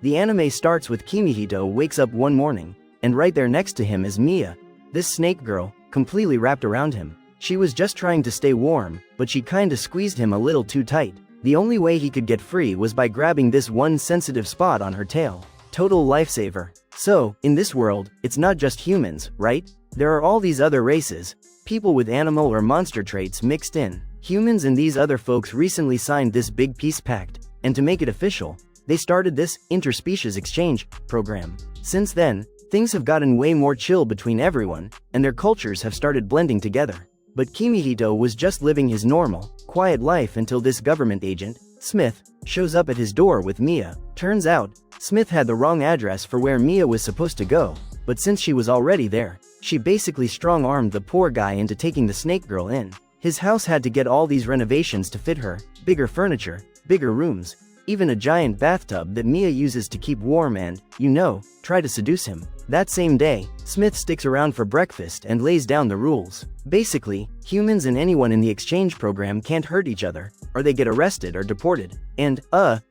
The anime starts with Kimihito wakes up one morning, and right there next to him is Mia, this snake girl, completely wrapped around him. She was just trying to stay warm, but she kinda squeezed him a little too tight. The only way he could get free was by grabbing this one sensitive spot on her tail. Total lifesaver. So, in this world, it's not just humans, right? There are all these other races, people with animal or monster traits mixed in. Humans and these other folks recently signed this big peace pact, and to make it official, they started this interspecies exchange program. Since then, things have gotten way more chill between everyone, and their cultures have started blending together. But Kimihito was just living his normal, quiet life until this government agent, Smith, shows up at his door with Mia. Turns out, Smith had the wrong address for where Mia was supposed to go, but since she was already there, she basically strong-armed the poor guy into taking the snake girl in. His house had to get all these renovations to fit her, bigger furniture, bigger rooms, even a giant bathtub that Mia uses to keep warm and, try to seduce him. That same day, Smith sticks around for breakfast and lays down the rules. Basically, humans and anyone in the exchange program can't hurt each other, or they get arrested or deported. And,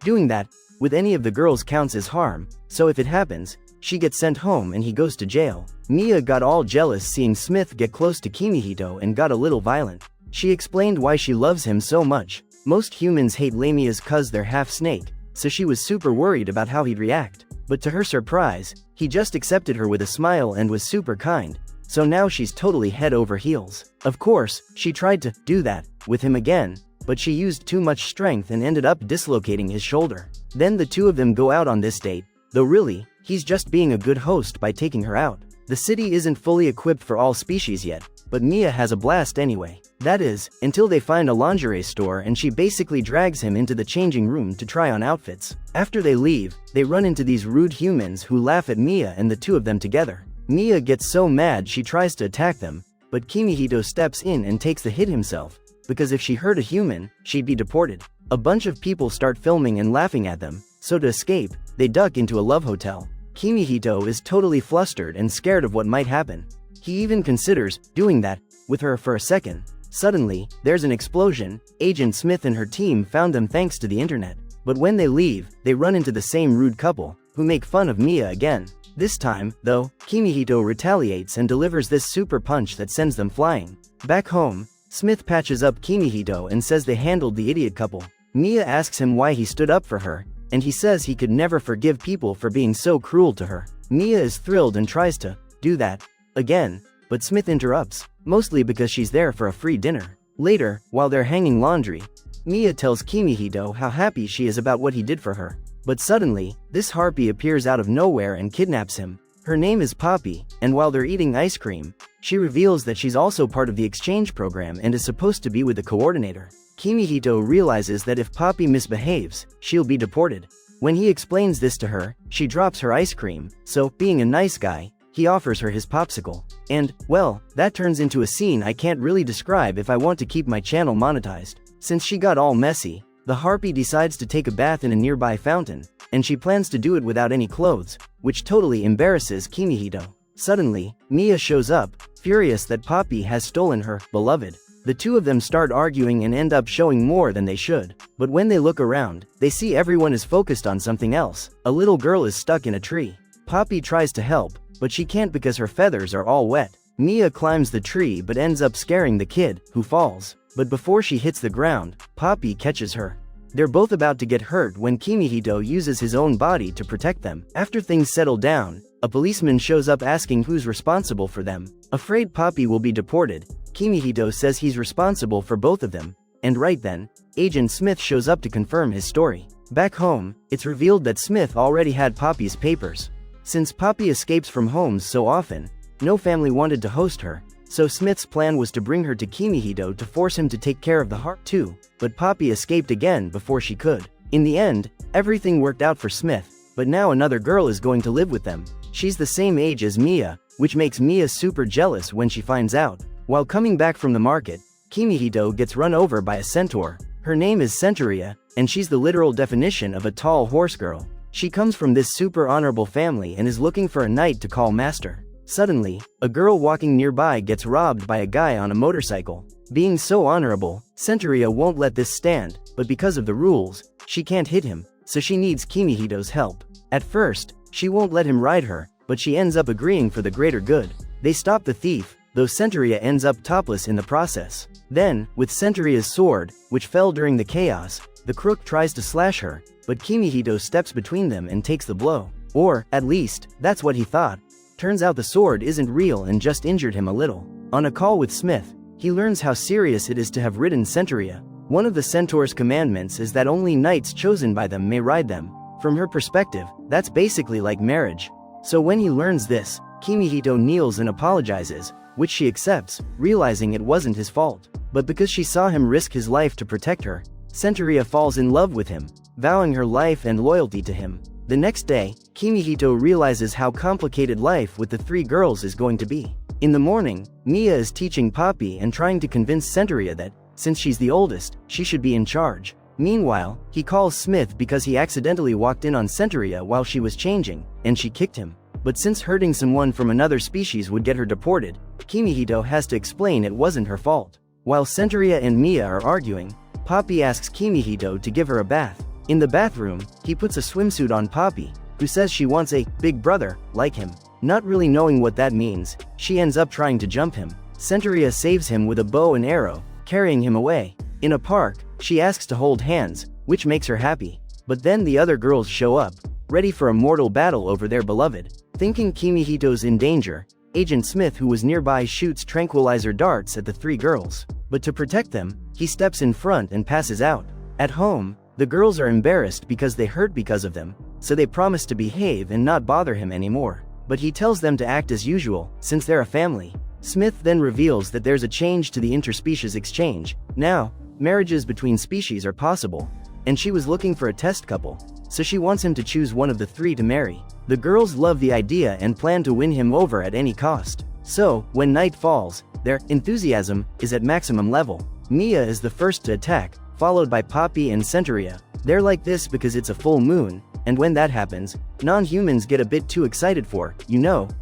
doing that with any of the girls counts as harm, so if it happens, she gets sent home and he goes to jail. Mia got all jealous seeing Smith get close to Kimihito and got a little violent. She explained why she loves him so much. Most humans hate Lamias cause they're half snake, so she was super worried about how he'd react. But to her surprise, he just accepted her with a smile and was super kind, so now she's totally head over heels. Of course, she tried to do that with him again, but she used too much strength and ended up dislocating his shoulder. Then the two of them go out on this date, though really, he's just being a good host by taking her out. The city isn't fully equipped for all species yet, but Mia has a blast anyway. That is, until they find a lingerie store and she basically drags him into the changing room to try on outfits. After they leave, they run into these rude humans who laugh at Mia and the two of them together. Mia gets so mad she tries to attack them, but Kimihito steps in and takes the hit himself, because if she hurt a human, she'd be deported. A bunch of people start filming and laughing at them, so to escape, they duck into a love hotel. Kimihito is totally flustered and scared of what might happen. He even considers doing that with her for a second. Suddenly, there's an explosion. Agent Smith and her team found them thanks to the internet. But when they leave, they run into the same rude couple, who make fun of Mia again. This time, though, Kimihito retaliates and delivers this super punch that sends them flying. Back home, Smith patches up Kimihito and says they handled the idiot couple. Mia asks him why he stood up for her, and he says he could never forgive people for being so cruel to her. Mia is thrilled and tries to do that again, but Smith interrupts, mostly because she's there for a free dinner. Later, while they're hanging laundry, Mia tells Kimihito how happy she is about what he did for her. But suddenly, this Harpy appears out of nowhere and kidnaps him. Her name is Poppy, and while they're eating ice cream, she reveals that she's also part of the exchange program and is supposed to be with the coordinator. Kimihito realizes that if Poppy misbehaves, she'll be deported. When he explains this to her, she drops her ice cream, so, being a nice guy, he offers her his popsicle. And, well, that turns into a scene I can't really describe if I want to keep my channel monetized. Since she got all messy, the Harpy decides to take a bath in a nearby fountain, and she plans to do it without any clothes, which totally embarrasses Kimihito. Suddenly, Mia shows up, furious that Poppy has stolen her beloved. The two of them start arguing and end up showing more than they should. But when they look around, they see everyone is focused on something else. A little girl is stuck in a tree. Poppy tries to help, but she can't because her feathers are all wet. Mia climbs the tree but ends up scaring the kid, who falls. But before she hits the ground, Poppy catches her. They're both about to get hurt when Kimihito uses his own body to protect them. After things settle down, a policeman shows up asking who's responsible for them. Afraid Poppy will be deported, Kimihito says he's responsible for both of them. And right then, Agent Smith shows up to confirm his story. Back home, it's revealed that Smith already had Poppy's papers. Since Poppy escapes from homes so often, no family wanted to host her, so Smith's plan was to bring her to Kimihito to force him to take care of the heart too, but Poppy escaped again before she could. In the end, everything worked out for Smith, but now another girl is going to live with them. She's the same age as Mia, which makes Mia super jealous when she finds out. While coming back from the market, Kimihito gets run over by a centaur. Her name is Centauria, and she's the literal definition of a tall horse girl. She comes from this super honorable family and is looking for a knight to call master. Suddenly, a girl walking nearby gets robbed by a guy on a motorcycle. Being so honorable, Centauria won't let this stand, but because of the rules, she can't hit him, so she needs Kimihito's help. At first, she won't let him ride her, but she ends up agreeing for the greater good. They stop the thief, though Centaur ends up topless in the process. Then, with Centaur's sword, which fell during the chaos, the crook tries to slash her, but Kimihito steps between them and takes the blow. Or, at least, that's what he thought. Turns out the sword isn't real and just injured him a little. On a call with Smith, he learns how serious it is to have ridden Centaur. One of the Centaur's commandments is that only knights chosen by them may ride them. From her perspective, that's basically like marriage. So when he learns this, Kimihito kneels and apologizes, which she accepts, realizing it wasn't his fault. But because she saw him risk his life to protect her, Centaur falls in love with him, vowing her life and loyalty to him. The next day, Kimihito realizes how complicated life with the three girls is going to be. In the morning, Mia is teaching Poppy and trying to convince Centaur that, since she's the oldest, she should be in charge. Meanwhile, he calls Smith because he accidentally walked in on Centaur while she was changing, and she kicked him. But since hurting someone from another species would get her deported, Kimihito has to explain it wasn't her fault. While Centaur and Mia are arguing, Poppy asks Kimihito to give her a bath. In the bathroom, he puts a swimsuit on Poppy, who says she wants a big brother like him. Not really knowing what that means, she ends up trying to jump him. Centaur saves him with a bow and arrow, carrying him away. In a park, she asks to hold hands, which makes her happy. But then the other girls show up, ready for a mortal battle over their beloved. Thinking Kimihito's in danger, Agent Smith, who was nearby, shoots tranquilizer darts at the three girls. But to protect them, he steps in front and passes out. At home, the girls are embarrassed because they hurt because of them, so they promise to behave and not bother him anymore. But he tells them to act as usual, since they're a family. Smith then reveals that there's a change to the interspecies exchange. Now, marriages between species are possible, and she was looking for a test couple, so she wants him to choose one of the three to marry. The girls love the idea and plan to win him over at any cost. So, when night falls, their enthusiasm is at maximum level. Mia is the first to attack, followed by Poppy and Centaur. They're like this because it's a full moon, and when that happens, non-humans get a bit too excited for,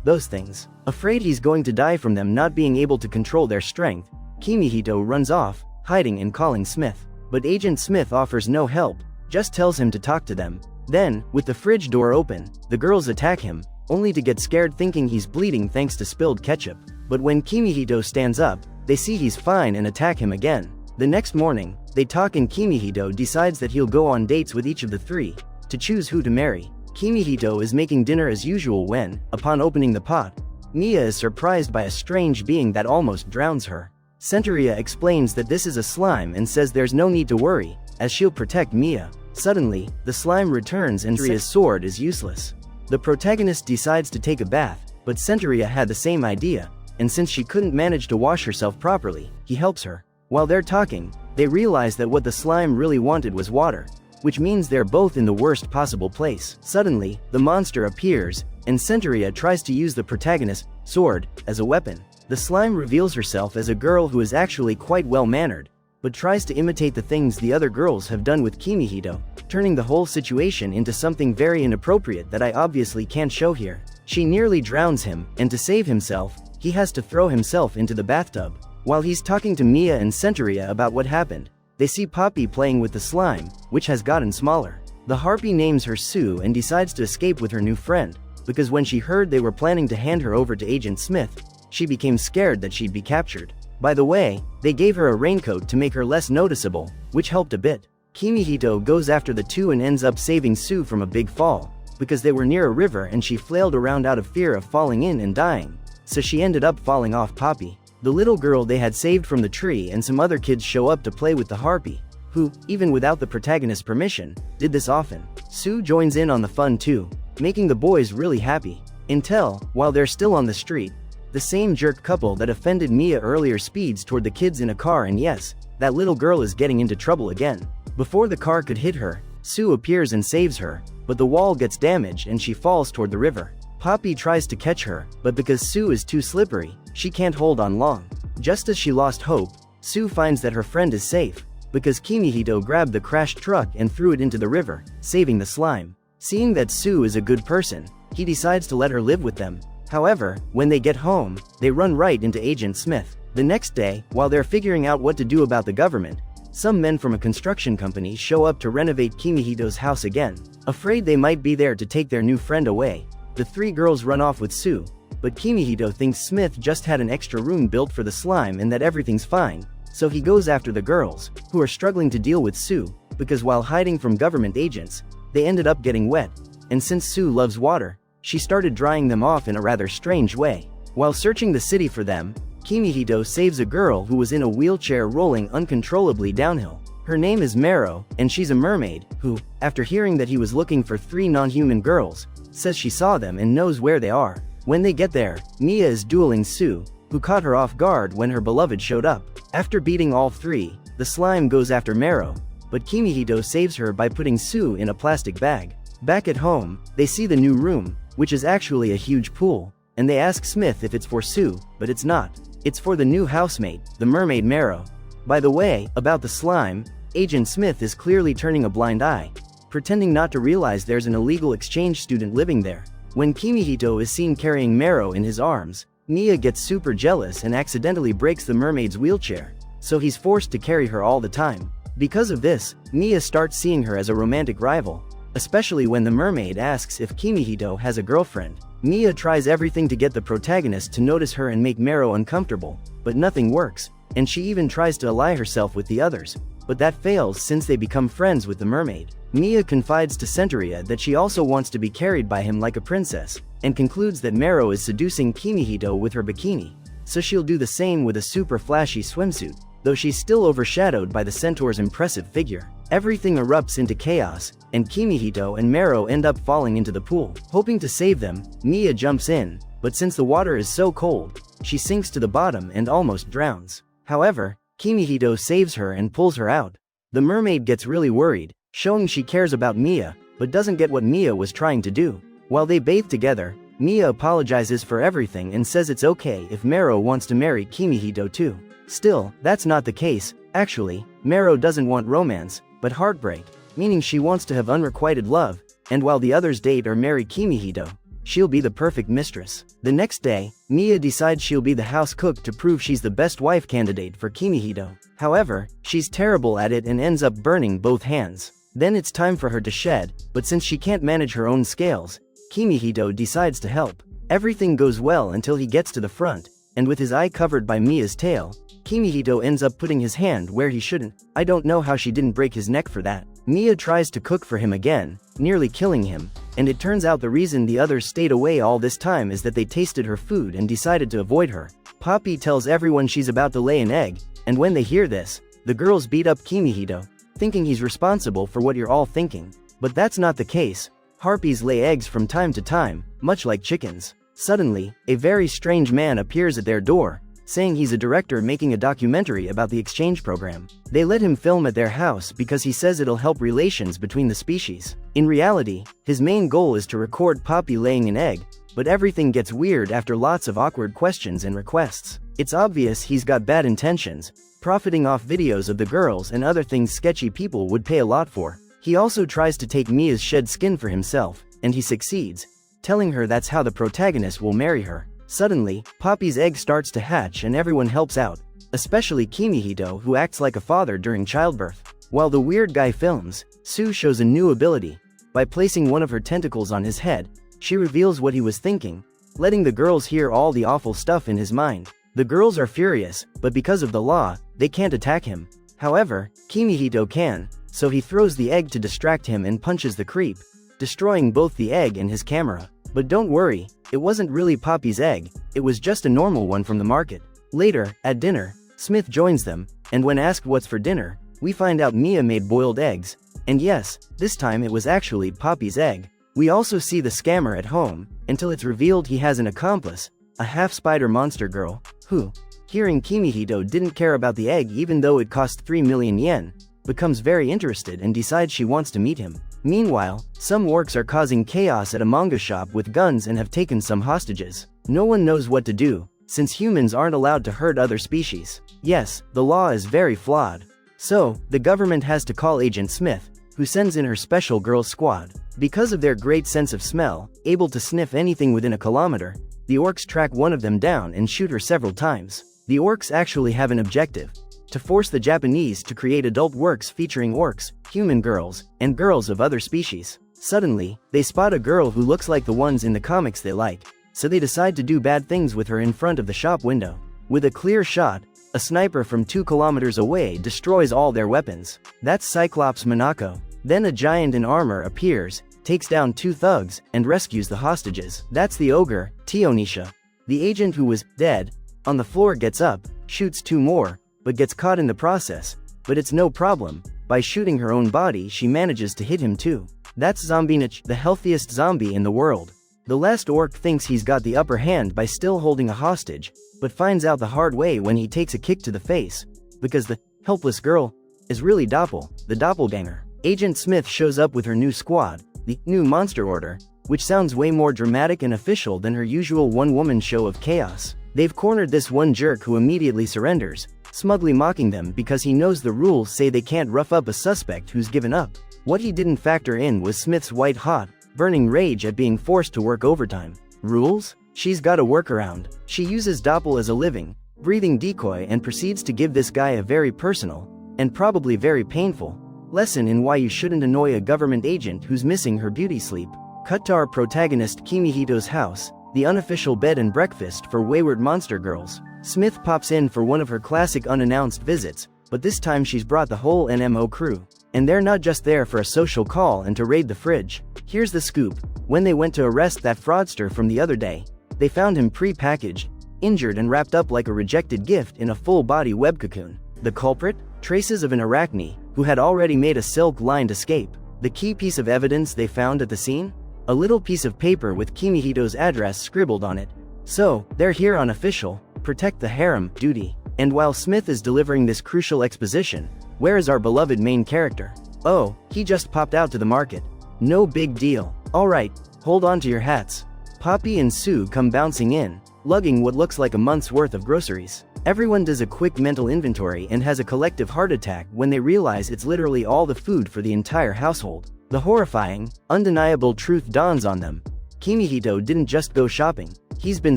those things. Afraid he's going to die from them not being able to control their strength, Kimihito runs off, hiding and calling Smith. But Agent Smith offers no help, just tells him to talk to them. Then, with the fridge door open, the girls attack him, only to get scared thinking he's bleeding thanks to spilled ketchup. But when Kimihito stands up, they see he's fine and attack him again. The next morning, they talk and Kimihito decides that he'll go on dates with each of the three, to choose who to marry. Kimihito is making dinner as usual when, upon opening the pot, Mia is surprised by a strange being that almost drowns her. Centaur explains that this is a slime and says there's no need to worry, as she'll protect Mia. Suddenly, the slime returns and Centaur's sword is useless. The protagonist decides to take a bath, but Centaur had the same idea, and since she couldn't manage to wash herself properly, he helps her. While they're talking, they realize that what the slime really wanted was water, which means they're both in the worst possible place. Suddenly, the monster appears, and Centaur tries to use the protagonist's sword as a weapon. The slime reveals herself as a girl who is actually quite well-mannered, but tries to imitate the things the other girls have done with Kimihito, turning the whole situation into something very inappropriate that I obviously can't show here. She nearly drowns him, and to save himself, he has to throw himself into the bathtub. While he's talking to Mia and Centaur about what happened, they see Poppy playing with the slime, which has gotten smaller. The Harpy names her Sue and decides to escape with her new friend, because when she heard they were planning to hand her over to Agent Smith, she became scared that she'd be captured. By the way, they gave her a raincoat to make her less noticeable, which helped a bit. Kimihito goes after the two and ends up saving Sue from a big fall, because they were near a river and she flailed around out of fear of falling in and dying, so she ended up falling off Poppy. The little girl they had saved from the tree and some other kids show up to play with the Harpy, who, even without the protagonist's permission, did this often. Sue joins in on the fun too, making the boys really happy. Until, while they're still on the street, the same jerk couple that offended Mia earlier speeds toward the kids in a car, and yes, that little girl is getting into trouble again. Before the car could hit her, Sue appears and saves her, but the wall gets damaged and she falls toward the river. Poppy tries to catch her, but because Sue is too slippery, she can't hold on long. Just as she lost hope, Sue finds that her friend is safe, because Kimihito grabbed the crashed truck and threw it into the river, saving the slime. Seeing that Sue is a good person, he decides to let her live with them. However, when they get home, they run right into Agent Smith. The next day, while they're figuring out what to do about the government, some men from a construction company show up to renovate Kimihito's house again. Afraid they might be there to take their new friend away, the three girls run off with Sue, but Kimihito thinks Smith just had an extra room built for the slime and that everything's fine, so he goes after the girls, who are struggling to deal with Sue, because while hiding from government agents, they ended up getting wet, and since Sue loves water, she started drying them off in a rather strange way. While searching the city for them, Kimihito saves a girl who was in a wheelchair rolling uncontrollably downhill. Her name is Mero, and she's a mermaid, who, after hearing that he was looking for three non-human girls, says she saw them and knows where they are. When they get there, Mia is dueling Sue, who caught her off guard when her beloved showed up. After beating all three, the slime goes after Mero, but Kimihito saves her by putting Sue in a plastic bag. Back at home, they see the new room, which is actually a huge pool, and they ask Smith if it's for Sue, but it's not. It's for the new housemate, the mermaid Mero. By the way, about the slime, Agent Smith is clearly turning a blind eye, pretending not to realize there's an illegal exchange student living there. When Kimihito is seen carrying Mero in his arms, Mia gets super jealous and accidentally breaks the mermaid's wheelchair, so he's forced to carry her all the time. Because of this, Mia starts seeing her as a romantic rival, especially when the mermaid asks if Kimihito has a girlfriend. Mia tries everything to get the protagonist to notice her and make Mero uncomfortable, but nothing works, and she even tries to ally herself with the others, but that fails since they become friends with the mermaid. Mia confides to Centaur that she also wants to be carried by him like a princess, and concludes that Mero is seducing Kimihito with her bikini, so she'll do the same with a super flashy swimsuit, though she's still overshadowed by the Centaur's impressive figure. Everything erupts into chaos, and Kimihito and Mero end up falling into the pool. Hoping to save them, Mia jumps in, but since the water is so cold, she sinks to the bottom and almost drowns. However, Kimihito saves her and pulls her out. The mermaid gets really worried, showing she cares about Mia, but doesn't get what Mia was trying to do. While they bathe together, Mia apologizes for everything and says it's okay if Mero wants to marry Kimihito too. Still, that's not the case. Actually, Mero doesn't want romance, but heartbreak, meaning she wants to have unrequited love, and while the others date or marry Kimihito, she'll be the perfect mistress. The next day, Mia decides she'll be the house cook to prove she's the best wife candidate for Kimihito. However, she's terrible at it and ends up burning both hands. Then it's time for her to shed, but since she can't manage her own scales, Kimihito decides to help. Everything goes well until he gets to the front, and with his eye covered by Mia's tail, Kimihito ends up putting his hand where he shouldn't. I don't know how she didn't break his neck for that. Mia tries to cook for him again, nearly killing him, and it turns out the reason the others stayed away all this time is that they tasted her food and decided to avoid her. Poppy tells everyone she's about to lay an egg, and when they hear this, the girls beat up Kimihito, thinking he's responsible for what you're all thinking. But that's not the case. Harpies lay eggs from time to time, much like chickens. Suddenly, a very strange man appears at their door, saying he's a director making a documentary about the exchange program. They let him film at their house because he says it'll help relations between the species. In reality, his main goal is to record Poppy laying an egg, but everything gets weird after lots of awkward questions and requests. It's obvious he's got bad intentions, profiting off videos of the girls and other things sketchy people would pay a lot for. He also tries to take Mia's shed skin for himself, and he succeeds, telling her that's how the protagonist will marry her. Suddenly, Poppy's egg starts to hatch and everyone helps out, especially Kimihito, who acts like a father during childbirth. While the weird guy films, Sue shows a new ability. By placing one of her tentacles on his head, she reveals what he was thinking, letting the girls hear all the awful stuff in his mind. The girls are furious, but because of the law, they can't attack him. However, Kimihito can, so he throws the egg to distract him and punches the creep, destroying both the egg and his camera. But don't worry, it wasn't really Poppy's egg, it was just a normal one from the market. Later, at dinner, Smith joins them, and when asked what's for dinner, we find out Mia made boiled eggs. And yes, this time it was actually Poppy's egg. We also see the scammer at home, until it's revealed he has an accomplice, a half-spider monster girl, who, hearing Kimihito didn't care about the egg even though it cost 3 million yen, becomes very interested and decides she wants to meet him. Meanwhile, some orcs are causing chaos at a manga shop with guns and have taken some hostages. No one knows what to do, since humans aren't allowed to hurt other species. Yes, the law is very flawed. So, the government has to call Agent Smith, who sends in her special girls squad. Because of their great sense of smell, able to sniff anything within a kilometer, the orcs track one of them down and shoot her several times. The orcs actually have an objective: to force the Japanese to create adult works featuring orcs, human girls, and girls of other species. Suddenly, they spot a girl who looks like the ones in the comics they like, so they decide to do bad things with her in front of the shop window. With a clear shot, a sniper from 2 kilometers away destroys all their weapons. That's Cyclops Monaco. Then a giant in armor appears, takes down 2 thugs, and rescues the hostages. That's the ogre, Tionisha. The agent who was dead on the floor gets up, shoots 2 more, but gets caught in the process. But it's no problem. By shooting her own body, she manages to hit him too. That's Zombinich, the healthiest zombie in the world. The last orc thinks he's got the upper hand by still holding a hostage, but finds out the hard way when he takes a kick to the face, because the helpless girl is really the doppelganger. Agent Smith shows up with her new squad, the New Monster Order, which sounds way more dramatic and official than her usual one-woman show of chaos. They've cornered this one jerk who immediately surrenders, smugly mocking them because he knows the rules say they can't rough up a suspect who's given up. What he didn't factor in was Smith's white-hot, burning rage at being forced to work overtime. Rules? She's got a workaround. She uses Doppel as a living, breathing decoy and proceeds to give this guy a very personal, and probably very painful, lesson in why you shouldn't annoy a government agent who's missing her beauty sleep. Cut to our protagonist Kimihito's house, the unofficial bed and breakfast for wayward monster girls. Smith pops in for one of her classic unannounced visits, but this time she's brought the whole NMO crew. And they're not just there for a social call and to raid the fridge. Here's the scoop. When they went to arrest that fraudster from the other day, they found him pre-packaged, injured and wrapped up like a rejected gift in a full-body web cocoon. The culprit? Traces of an arachne, who had already made a silk-lined escape. The key piece of evidence they found at the scene? A little piece of paper with Kimihito's address scribbled on it. So, they're here on official, protect the harem, duty. And while Smith is delivering this crucial exposition, where is our beloved main character? Oh, he just popped out to the market. No big deal. Alright, hold on to your hats. Poppy and Sue come bouncing in, lugging what looks like a month's worth of groceries. Everyone does a quick mental inventory and has a collective heart attack when they realize it's literally all the food for the entire household. The horrifying, undeniable truth dawns on them. Kimihito didn't just go shopping. He's been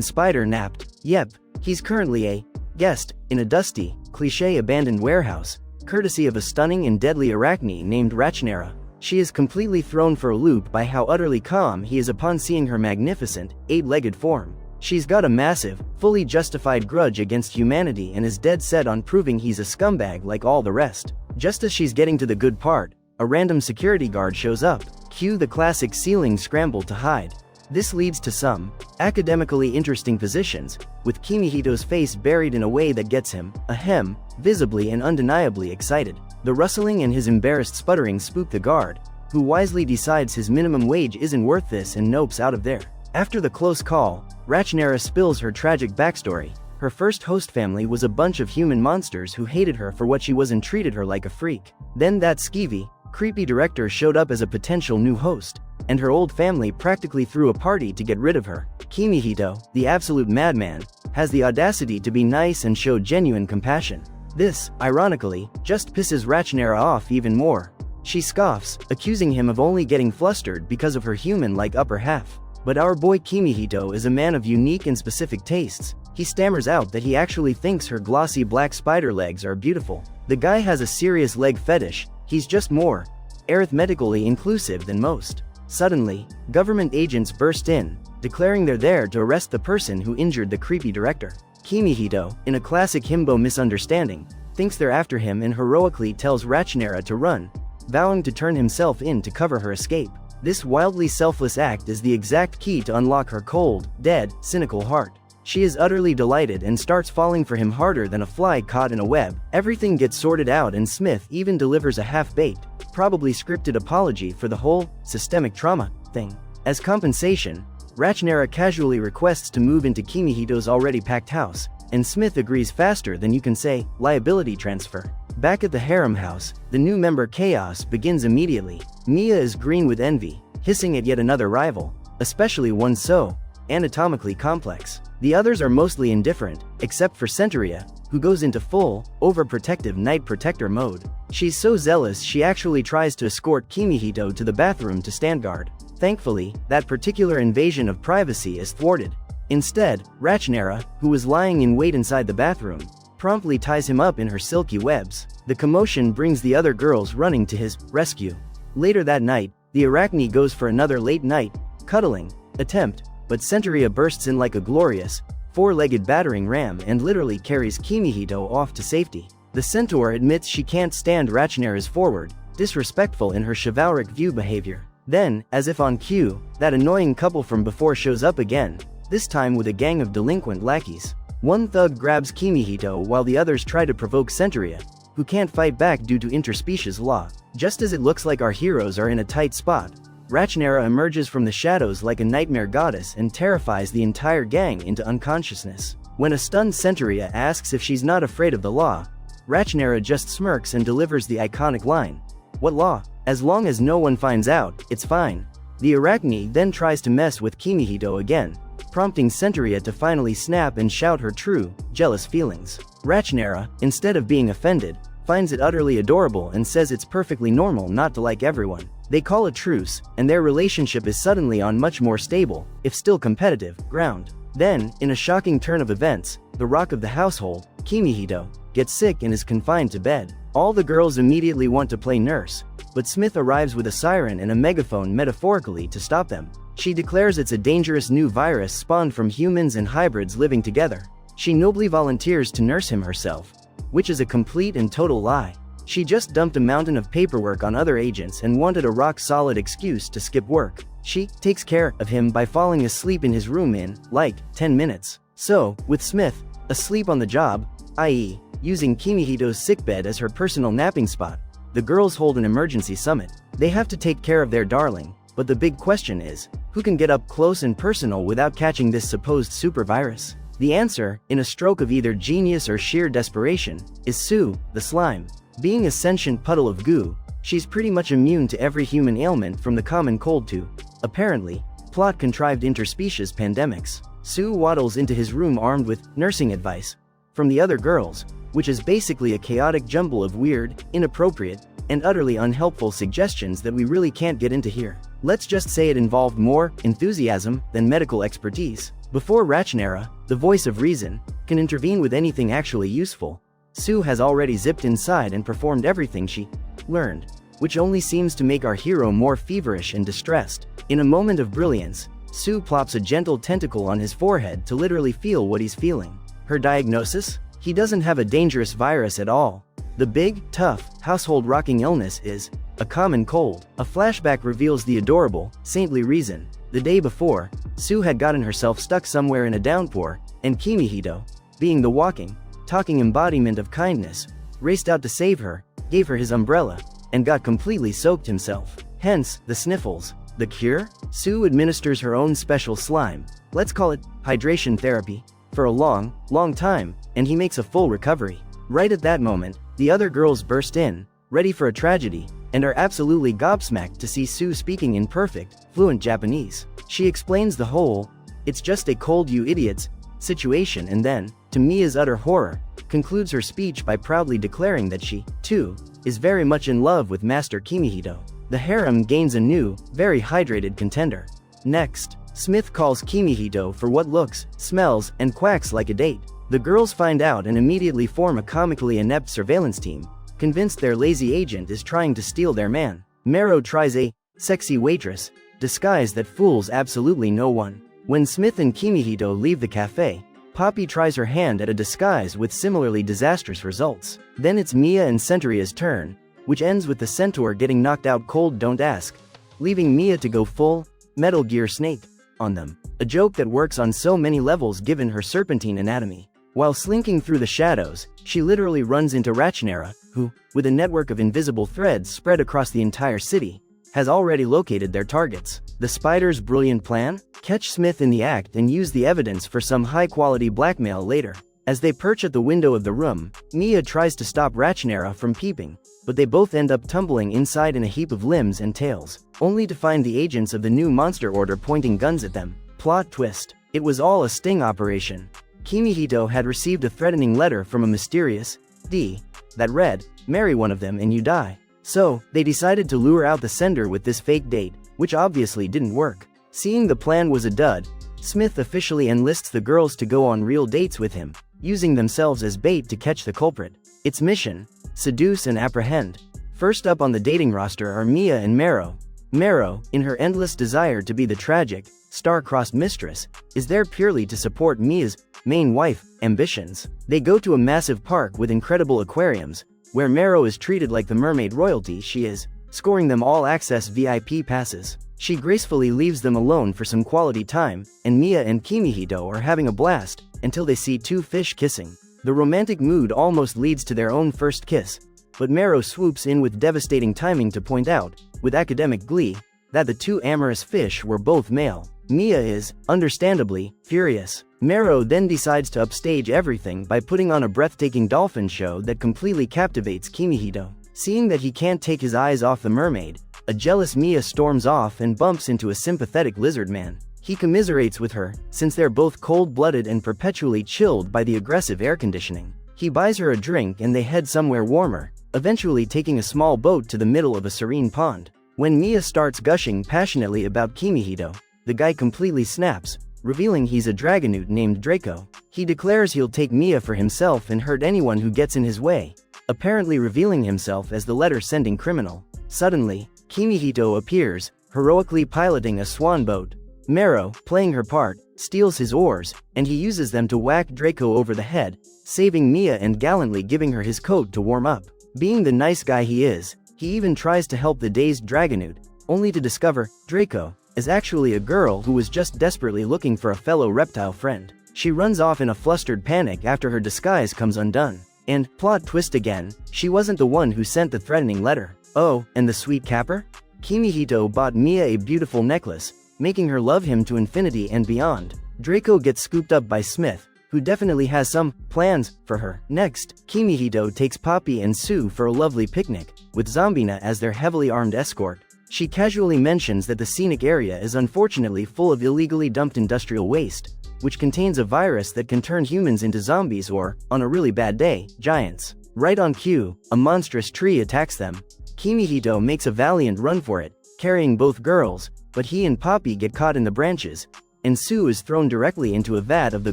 spider-napped. Yep, he's currently a guest in a dusty, cliché abandoned warehouse, courtesy of a stunning and deadly arachne named Rachnera. She is completely thrown for a loop by how utterly calm he is upon seeing her magnificent, 8-legged form. She's got a massive, fully justified grudge against humanity and is dead set on proving he's a scumbag like all the rest. Just as she's getting to the good part, a random security guard shows up. Cue the classic ceiling scramble to hide. This leads to some academically interesting positions, with Kimihito's face buried in a way that gets him, ahem, visibly and undeniably excited. The rustling and his embarrassed sputtering spook the guard, who wisely decides his minimum wage isn't worth this and nopes out of there. After the close call, Rachnera spills her tragic backstory. Her first host family was a bunch of human monsters who hated her for what she was and treated her like a freak. Then that skeevy, creepy director showed up as a potential new host, and her old family practically threw a party to get rid of her. Kimihito, the absolute madman, has the audacity to be nice and show genuine compassion. This, ironically, just pisses Rachnera off even more. She scoffs, accusing him of only getting flustered because of her human-like upper half. But our boy Kimihito is a man of unique and specific tastes. He stammers out that he actually thinks her glossy black spider legs are beautiful. The guy has a serious leg fetish. He's just more arithmetically inclusive than most. Suddenly, government agents burst in, declaring they're there to arrest the person who injured the creepy director. Kimihito, in a classic himbo misunderstanding, thinks they're after him and heroically tells Rachnera to run, vowing to turn himself in to cover her escape. This wildly selfless act is the exact key to unlock her cold, dead, cynical heart. She is utterly delighted and starts falling for him harder than a fly caught in a web. Everything gets sorted out and Smith even delivers a half-baked, probably scripted apology for the whole systemic trauma thing. As compensation, Rachnera casually requests to move into Kimihito's already packed house, and Smith agrees faster than you can say, liability transfer. Back at the harem house, the new member Chaos begins immediately. Mia is green with envy, hissing at yet another rival, especially one so anatomically complex. The others are mostly indifferent, except for Centauria, who goes into full, overprotective night protector mode. She's so zealous she actually tries to escort Kimihito to the bathroom to stand guard. Thankfully, that particular invasion of privacy is thwarted. Instead, Rachnera, who was lying in wait inside the bathroom, promptly ties him up in her silky webs. The commotion brings the other girls running to his rescue. Later that night, the arachne goes for another late night cuddling attempt, but Centauria bursts in like a glorious, four-legged battering ram and literally carries Kimihito off to safety. The Centaur admits she can't stand Rachnera's forward, disrespectful in her chivalric view behavior. Then, as if on cue, that annoying couple from before shows up again, this time with a gang of delinquent lackeys. One thug grabs Kimihito while the others try to provoke Centauria, who can't fight back due to interspecies law. Just as it looks like our heroes are in a tight spot, Rachnera emerges from the shadows like a nightmare goddess and terrifies the entire gang into unconsciousness. When a stunned Centauria asks if she's not afraid of the law, Rachnera just smirks and delivers the iconic line, "What law? As long as no one finds out, it's fine." The arachne then tries to mess with Kimihito again, prompting Centauria to finally snap and shout her true, jealous feelings. Rachnera, instead of being offended, finds it utterly adorable and says it's perfectly normal not to like everyone. They call a truce, and their relationship is suddenly on much more stable, if still competitive, ground. Then, in a shocking turn of events, the rock of the household, Kimihito, gets sick and is confined to bed. All the girls immediately want to play nurse, but Smith arrives with a siren and a megaphone metaphorically to stop them. She declares it's a dangerous new virus spawned from humans and hybrids living together. She nobly volunteers to nurse him herself, which is a complete and total lie. She just dumped a mountain of paperwork on other agents and wanted a rock-solid excuse to skip work. She takes care of him by falling asleep in his room in, like, 10 minutes. So, with Smith asleep on the job, i.e., using Kimihito's sickbed as her personal napping spot, the girls hold an emergency summit. They have to take care of their darling, but the big question is, who can get up close and personal without catching this supposed super virus? The answer, in a stroke of either genius or sheer desperation, is Sue, the slime. Being a sentient puddle of goo, she's pretty much immune to every human ailment from the common cold to, apparently, plot-contrived interspecies pandemics. Sue waddles into his room armed with nursing advice from the other girls, which is basically a chaotic jumble of weird, inappropriate, and utterly unhelpful suggestions that we really can't get into here. Let's just say it involved more enthusiasm than medical expertise. Before Rachnera, the voice of reason, can intervene with anything actually useful, Sue has already zipped inside and performed everything she learned, which only seems to make our hero more feverish and distressed. In a moment of brilliance, Sue plops a gentle tentacle on his forehead to literally feel what he's feeling. Her diagnosis? He doesn't have a dangerous virus at all. The big, tough, household-rocking illness is a common cold. A flashback reveals the adorable, saintly reason. The day before, Sue had gotten herself stuck somewhere in a downpour, and Kimihito, being the walking, talking embodiment of kindness, raced out to save her, gave her his umbrella, and got completely soaked himself. Hence, the sniffles. The cure? Sue administers her own special slime, let's call it hydration therapy, for a long, long time, and he makes a full recovery. Right at that moment, the other girls burst in, ready for a tragedy, and are absolutely gobsmacked to see Sue speaking in perfect, fluent Japanese. She explains the whole, "It's just a cold, you idiots," situation, and then, to Mia's utter horror, concludes her speech by proudly declaring that she, too, is very much in love with Master Kimihito. The harem gains a new, very hydrated contender. Next, Smith calls Kimihito for what looks, smells, and quacks like a date. The girls find out and immediately form a comically inept surveillance team, convinced their lazy agent is trying to steal their man. Mero tries a sexy waitress disguise that fools absolutely no one. When Smith and Kimihito leave the cafe, Poppy tries her hand at a disguise with similarly disastrous results. Then it's Mia and Centauria's turn, which ends with the Centaur getting knocked out cold, don't ask, leaving Mia to go full Metal Gear Snake on them. A joke that works on so many levels given her serpentine anatomy. While slinking through the shadows, she literally runs into Rachnera, who, with a network of invisible threads spread across the entire city, has already located their targets. The spider's brilliant plan? Catch Smith in the act and use the evidence for some high-quality blackmail later. As they perch at the window of the room, Mia tries to stop Rachnera from peeping, but they both end up tumbling inside in a heap of limbs and tails, only to find the agents of the new monster order pointing guns at them. Plot twist. It was all a sting operation. Kimihito had received a threatening letter from a mysterious D that read, "Marry one of them and you die." So, they decided to lure out the sender with this fake date, which obviously didn't work. Seeing the plan was a dud, Smith officially enlists the girls to go on real dates with him, using themselves as bait to catch the culprit. Its mission: seduce and apprehend. First up on the dating roster are Mia and Mero. Mero, in her endless desire to be the tragic, star-crossed mistress, is there purely to support Mia's main wife ambitions. They go to a massive park with incredible aquariums, where Mero is treated like the mermaid royalty she is, scoring them all-access VIP passes. She gracefully leaves them alone for some quality time, and Mia and Kimihito are having a blast, until they see two fish kissing. The romantic mood almost leads to their own first kiss, but Mero swoops in with devastating timing to point out, with academic glee, that the two amorous fish were both male. Mia is, understandably, furious. Mero then decides to upstage everything by putting on a breathtaking dolphin show that completely captivates Kimihito. Seeing that he can't take his eyes off the mermaid, a jealous Mia storms off and bumps into a sympathetic lizard man. He commiserates with her, since they're both cold-blooded and perpetually chilled by the aggressive air conditioning. He buys her a drink and they head somewhere warmer, eventually taking a small boat to the middle of a serene pond. When Mia starts gushing passionately about Kimihito, the guy completely snaps, revealing he's a dragonute named Draco. He declares he'll take Mia for himself and hurt anyone who gets in his way, apparently revealing himself as the letter-sending criminal. Suddenly, Kimihito appears, heroically piloting a swan boat. Mero, playing her part, steals his oars, and he uses them to whack Draco over the head, saving Mia and gallantly giving her his coat to warm up. Being the nice guy he is, he even tries to help the dazed dragonute, only to discover Draco is actually a girl who was just desperately looking for a fellow reptile friend. She runs off in a flustered panic after her disguise comes undone. And, plot twist again, she wasn't the one who sent the threatening letter. Oh, and the sweet capper? Kimihito bought Mia a beautiful necklace, making her love him to infinity and beyond. Draco gets scooped up by Smith, who definitely has some plans for her. Next, Kimihito takes Poppy and Sue for a lovely picnic, with Zombina as their heavily armed escort. She casually mentions that the scenic area is unfortunately full of illegally dumped industrial waste, which contains a virus that can turn humans into zombies or, on a really bad day, giants. Right on cue, a monstrous tree attacks them. Kimihito makes a valiant run for it, carrying both girls, but he and Poppy get caught in the branches, and Sue is thrown directly into a vat of the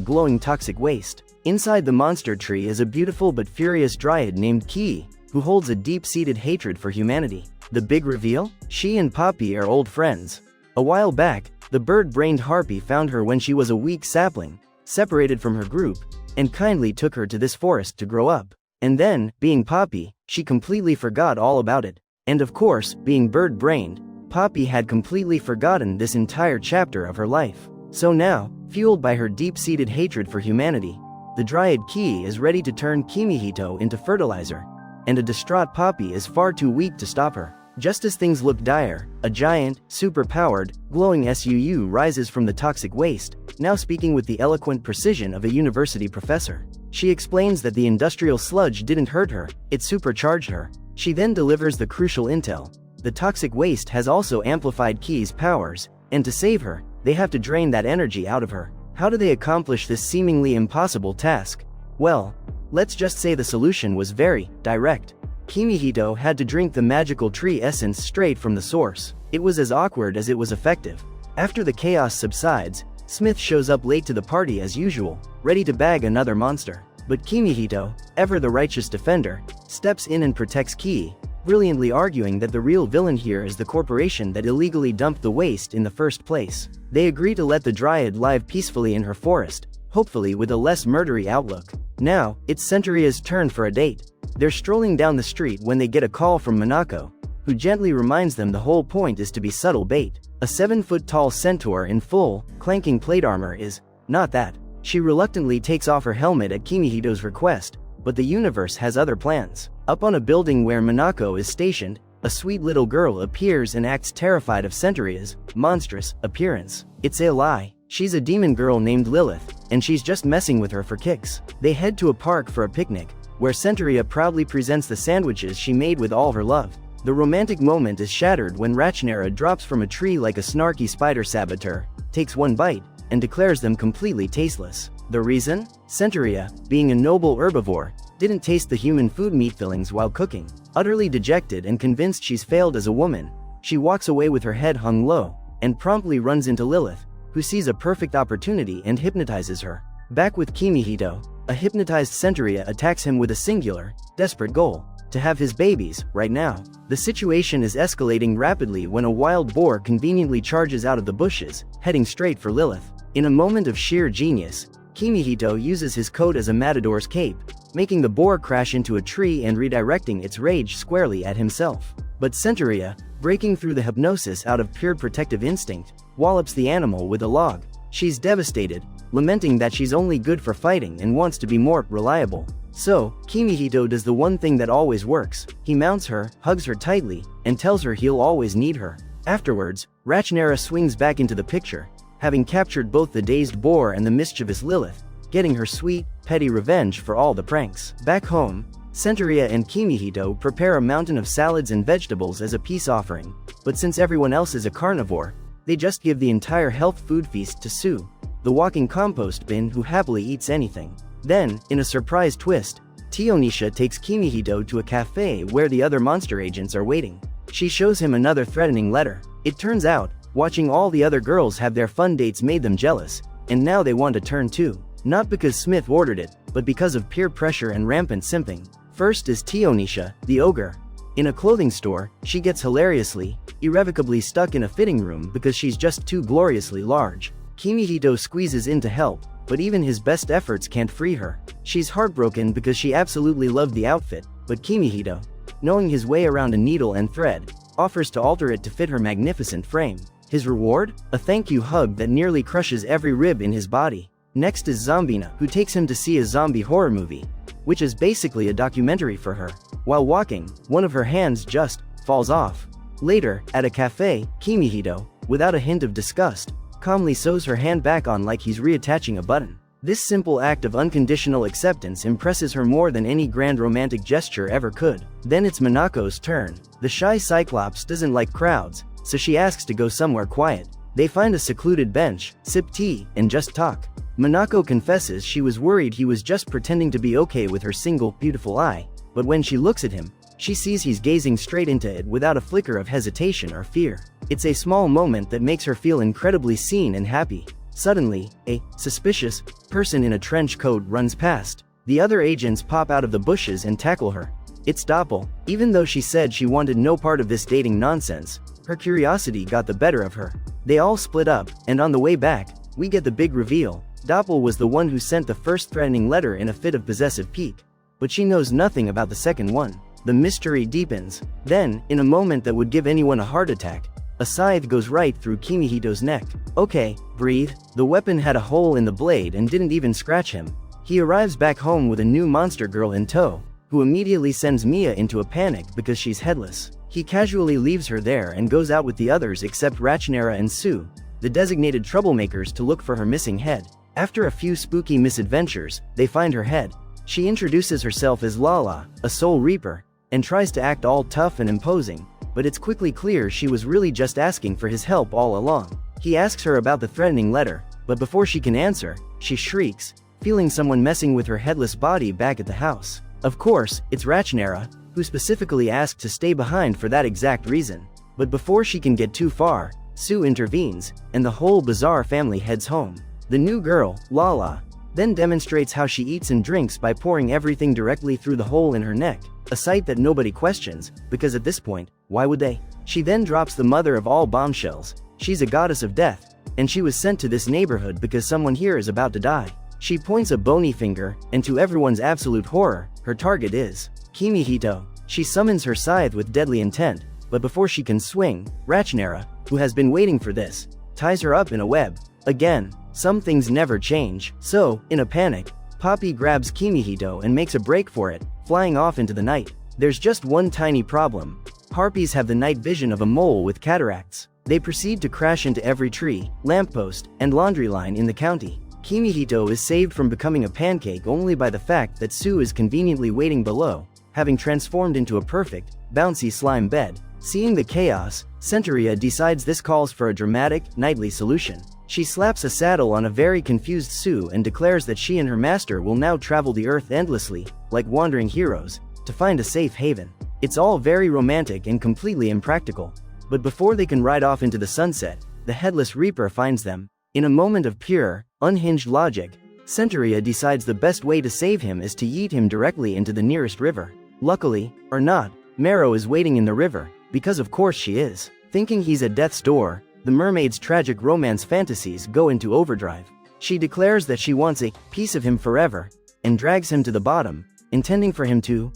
glowing toxic waste. Inside the monster tree is a beautiful but furious dryad named Ki, who holds a deep-seated hatred for humanity. The big reveal? She and Poppy are old friends. A while back, the bird-brained Harpy found her when she was a weak sapling, separated from her group, and kindly took her to this forest to grow up. And then, being Poppy, she completely forgot all about it. And of course, being bird-brained, Poppy had completely forgotten this entire chapter of her life. So now, fueled by her deep-seated hatred for humanity, the dryad Ki is ready to turn Kimihito into fertilizer, and a distraught Poppy is far too weak to stop her. Just as things look dire, a giant, super-powered, glowing SUU rises from the toxic waste, now speaking with the eloquent precision of a university professor. She explains that the industrial sludge didn't hurt her, it supercharged her. She then delivers the crucial intel. The toxic waste has also amplified Ki's powers, and to save her, they have to drain that energy out of her. How do they accomplish this seemingly impossible task? Well, let's just say the solution was very direct. Kimihito had to drink the magical tree essence straight from the source. It was as awkward as it was effective. After the chaos subsides, Smith shows up late to the party as usual, ready to bag another monster. But Kimihito, ever the righteous defender, steps in and protects Ki, brilliantly arguing that the real villain here is the corporation that illegally dumped the waste in the first place. They agree to let the dryad live peacefully in her forest, hopefully with a less murdery outlook. Now, it's Centuria's turn for a date. They're strolling down the street when they get a call from Minako, who gently reminds them the whole point is to be subtle bait. A 7-foot-tall centaur in full, clanking plate armor is not that. She reluctantly takes off her helmet at Kimihito's request, but the universe has other plans. Up on a building where Minako is stationed, a sweet little girl appears and acts terrified of Centuria's monstrous appearance. It's a lie. She's a demon girl named Lilith, and she's just messing with her for kicks. They head to a park for a picnic, where Centuria proudly presents the sandwiches she made with all her love. The romantic moment is shattered when Rachnera drops from a tree like a snarky spider saboteur, takes one bite, and declares them completely tasteless. The reason? Centuria, being a noble herbivore, didn't taste the human food meat fillings while cooking. Utterly dejected and convinced she's failed as a woman, she walks away with her head hung low, and promptly runs into Lilith, who sees a perfect opportunity and hypnotizes her. Back with Kimihito, A hypnotized Centauria attacks him with a singular, desperate goal: to have his babies, right now. The situation is escalating rapidly when a wild boar conveniently charges out of the bushes, heading straight for Lilith. In a moment of sheer genius, Kimihito uses his coat as a matador's cape, making the boar crash into a tree and redirecting its rage squarely at himself. But Centauria, breaking through the hypnosis out of pure protective instinct, wallops the animal with a log. She's devastated, lamenting that she's only good for fighting and wants to be more reliable. So, Kimihito does the one thing that always works: he mounts her, hugs her tightly, and tells her he'll always need her. Afterwards, Recap-Kun swings back into the picture, having captured both the dazed boar and the mischievous Lilith, getting her sweet, petty revenge for all the pranks. Back home, Centauria and Kimihito prepare a mountain of salads and vegetables as a peace offering, but since everyone else is a carnivore, they just give the entire health food feast to Sue, the walking compost bin who happily eats anything. Then, in a surprise twist, Tionisha takes Kimihito to a cafe where the other monster agents are waiting. She shows him another threatening letter. It turns out, watching all the other girls have their fun dates made them jealous, and now they want to turn too. Not because Smith ordered it, but because of peer pressure and rampant simping. First is Tionisha, the ogre. In a clothing store, she gets hilariously, irrevocably stuck in a fitting room because she's just too gloriously large. Kimihito squeezes in to help, but even his best efforts can't free her. She's heartbroken because she absolutely loved the outfit, but Kimihito, knowing his way around a needle and thread, offers to alter it to fit her magnificent frame. His reward? A thank you hug that nearly crushes every rib in his body. Next is Zombina, who takes him to see a zombie horror movie, which is basically a documentary for her. While walking, one of her hands just falls off. Later, at a cafe, Kimihito, without a hint of disgust, calmly sews her hand back on like he's reattaching a button. This simple act of unconditional acceptance impresses her more than any grand romantic gesture ever could. Then it's Monaco's turn. The shy Cyclops doesn't like crowds, so she asks to go somewhere quiet. They find a secluded bench, sip tea, and just talk. Monaco confesses she was worried he was just pretending to be okay with her single, beautiful eye, but when she looks at him, she sees he's gazing straight into it without a flicker of hesitation or fear. It's a small moment that makes her feel incredibly seen and happy. Suddenly, a suspicious person in a trench coat runs past. The other agents pop out of the bushes and tackle her. It's Doppel. Even though she said she wanted no part of this dating nonsense, her curiosity got the better of her. They all split up, and on the way back, we get the big reveal. Doppel was the one who sent the first threatening letter in a fit of possessive pique, but she knows nothing about the second one. The mystery deepens. Then, in a moment that would give anyone a heart attack, a scythe goes right through Kimihito's neck. Okay, breathe. The weapon had a hole in the blade and didn't even scratch him. He arrives back home with a new monster girl in tow, who immediately sends Mia into a panic because she's headless. He casually leaves her there and goes out with the others except Recap-Kun and Sue, the designated troublemakers, to look for her missing head. After a few spooky misadventures, they find her head. She introduces herself as Lala, a soul reaper, and tries to act all tough and imposing, but it's quickly clear she was really just asking for his help all along. He asks her about the threatening letter, but before she can answer, she shrieks, feeling someone messing with her headless body back at the house. Of course, it's Recap-Kun, who specifically asked to stay behind for that exact reason. But before she can get too far, Sue intervenes, and the whole bizarre family heads home. The new girl, Lala, then demonstrates how she eats and drinks by pouring everything directly through the hole in her neck, a sight that nobody questions, because at this point, why would they? She then drops the mother of all bombshells. She's a goddess of death, and she was sent to this neighborhood because someone here is about to die. She points a bony finger, and to everyone's absolute horror, her target is Kimihito. She summons her scythe with deadly intent, but before she can swing, Recap-Kun, who has been waiting for this, ties her up in a web. Again, some things never change. So, in a panic, Poppy grabs Kimihito and makes a break for it, flying off into the night. There's just one tiny problem. Harpies have the night vision of a mole with cataracts. They proceed to crash into every tree, lamppost, and laundry line in the county. Kimihito is saved from becoming a pancake only by the fact that Sue is conveniently waiting below, having transformed into a perfect, bouncy slime bed. Seeing the chaos, Centauria decides this calls for a dramatic, nightly solution. She slaps a saddle on a very confused Sue and declares that she and her master will now travel the earth endlessly, like wandering heroes, to find a safe haven. It's all very romantic and completely impractical. But before they can ride off into the sunset, the Headless Reaper finds them. In a moment of pure, unhinged logic, Centaur decides the best way to save him is to yeet him directly into the nearest river. Luckily, or not, Mero is waiting in the river, because of course she is. Thinking he's at death's door, the mermaid's tragic romance fantasies go into overdrive. She declares that she wants a piece of him forever, and drags him to the bottom, intending for him to,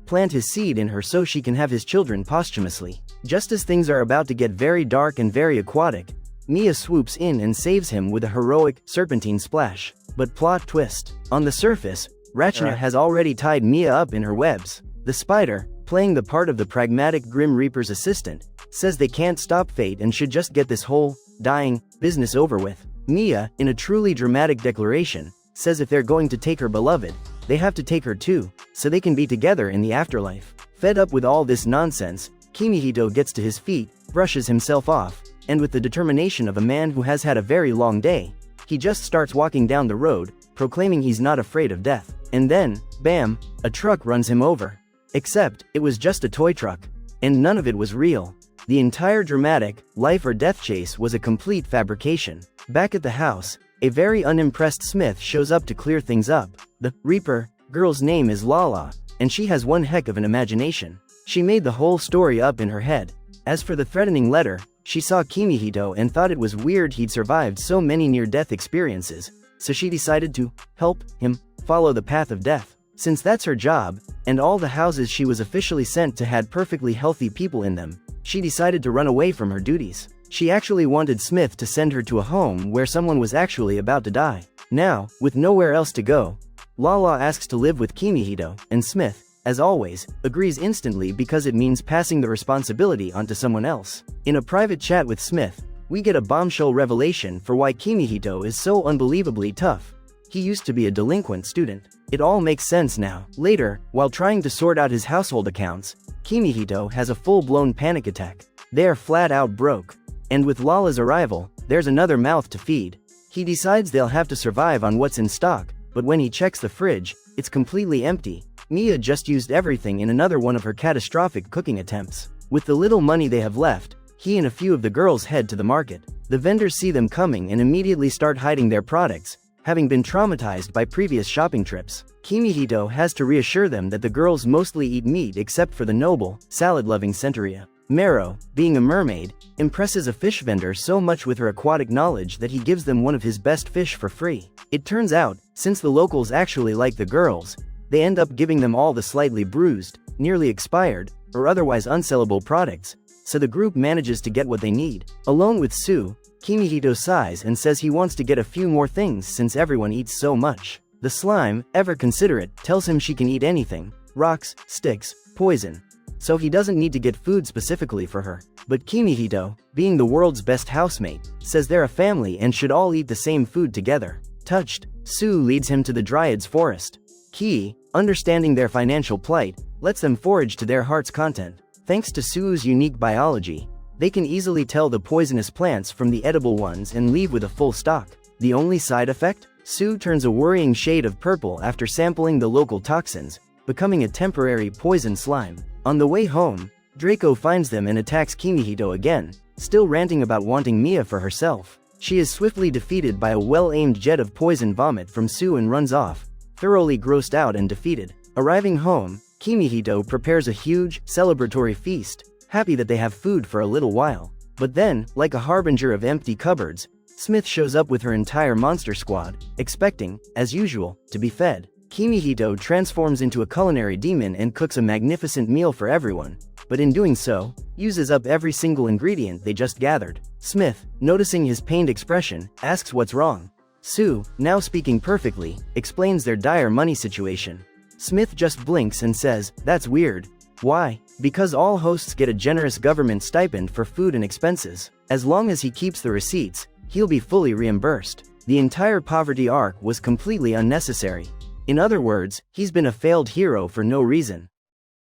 plant his seed in her so she can have his children posthumously. Just as things are about to get very dark and very aquatic, Mia swoops in and saves him with a heroic, serpentine splash. But plot twist. On the surface, Rachna has already tied Mia up in her webs. The spider, playing the part of the pragmatic Grim Reaper's assistant, says they can't stop fate and should just get this whole, dying, business over with. Mia, in a truly dramatic declaration, says if they're going to take her beloved, they have to take her too, so they can be together in the afterlife. Fed up with all this nonsense, Kimihito gets to his feet, brushes himself off, and with the determination of a man who has had a very long day, he just starts walking down the road, proclaiming he's not afraid of death. And then, bam, a truck runs him over. Except, it was just a toy truck. And none of it was real. The entire dramatic, life or death chase was a complete fabrication. Back at the house, a very unimpressed Smith shows up to clear things up. The Reaper girl's name is Lala, and she has one heck of an imagination. She made the whole story up in her head. As for the threatening letter, she saw Kimihito and thought it was weird he'd survived so many near-death experiences, so she decided to help him follow the path of death. Since that's her job, and all the houses she was officially sent to had perfectly healthy people in them, she decided to run away from her duties. She actually wanted Smith to send her to a home where someone was actually about to die. Now, with nowhere else to go, Lala asks to live with Kimihito, and Smith, as always, agrees instantly because it means passing the responsibility onto someone else. In a private chat with Smith, we get a bombshell revelation for why Kimihito is so unbelievably tough. He used to be a delinquent student. It all makes sense now. Later, while trying to sort out his household accounts, Kimihito has a full-blown panic attack. They're flat out broke. And with Lala's arrival, there's another mouth to feed. He decides they'll have to survive on what's in stock, but when he checks the fridge, it's completely empty. Mia just used everything in another one of her catastrophic cooking attempts. With the little money they have left, he and a few of the girls head to the market. The vendors see them coming and immediately start hiding their products, having been traumatized by previous shopping trips. Kimihito has to reassure them that the girls mostly eat meat except for the noble, salad-loving Centaur. Mero, being a mermaid, impresses a fish vendor so much with her aquatic knowledge that he gives them one of his best fish for free. It turns out, since the locals actually like the girls, they end up giving them all the slightly bruised, nearly expired, or otherwise unsellable products, so the group manages to get what they need. Alone with Sue, Kimihito sighs and says he wants to get a few more things since everyone eats so much. The slime, ever considerate, tells him she can eat anything, rocks, sticks, poison, so he doesn't need to get food specifically for her. But Kimihito, being the world's best housemate, says they're a family and should all eat the same food together. Touched, Sue leads him to the Dryad's forest. Ki, understanding their financial plight, lets them forage to their heart's content. Thanks to Sue's unique biology, they can easily tell the poisonous plants from the edible ones and leave with a full stock. The only side effect? Sue turns a worrying shade of purple after sampling the local toxins, becoming a temporary poison slime. On the way home, Draco finds them and attacks Kimihito again, still ranting about wanting Mia for herself. She is swiftly defeated by a well-aimed jet of poison vomit from Sue and runs off, thoroughly grossed out and defeated. Arriving home, Kimihito prepares a huge, celebratory feast, happy that they have food for a little while. But then, like a harbinger of empty cupboards, Smith shows up with her entire monster squad, expecting, as usual, to be fed. Kimihito transforms into a culinary demon and cooks a magnificent meal for everyone, but in doing so, uses up every single ingredient they just gathered. Smith, noticing his pained expression, asks what's wrong. Sue, now speaking perfectly, explains their dire money situation. Smith just blinks and says, "That's weird." Why? Because all hosts get a generous government stipend for food and expenses. As long as he keeps the receipts, he'll be fully reimbursed. The entire poverty arc was completely unnecessary. In other words, he's been a failed hero for no reason.